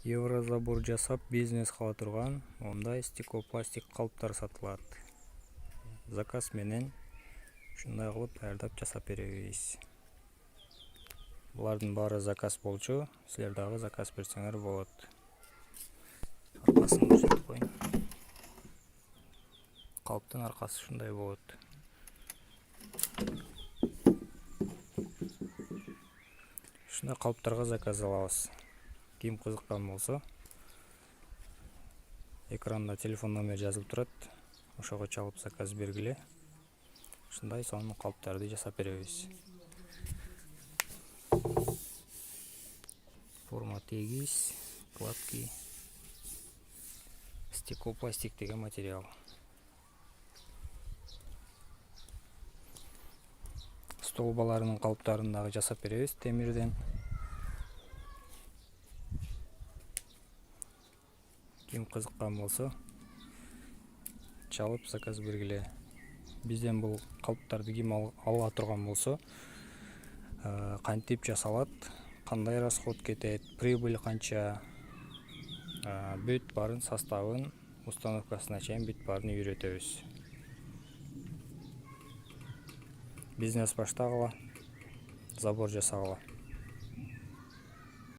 Еврозабор жасап бизнес кыла турган мындай стеклопластик калыптар сатылат. Заказ менен ушундай кылып даярдап жасап беребиз. Булардын баары заказ болчу, силер дагы заказ берсеңер болот. Аркасын көрсөтүп коеюн. Калыптын аркасы ушундай болот. Ушундай калыптарга заказ алабыз. Ким кызыккан болсо, экранда телефон номер жазылып турат. Ошого чалып заказ бергиле. Ушундай сонун калыптарды жасап беребиз. Форма тегиз, гладкий, стеклопластик деген материал. Столбаларынын калыптарын дагы жасап беребиз темирден. Ким кызыккан болсо, чалып заказ бергиле. Бизден бул калыптарды ким ала турган болсо, кантип жасалат, кандай расход кетет, прибыль канча, бүт баарын составын, установкасына чейин бүт баарын үйрөтөбүз. Бизнес баштагыла, забор жасагыла.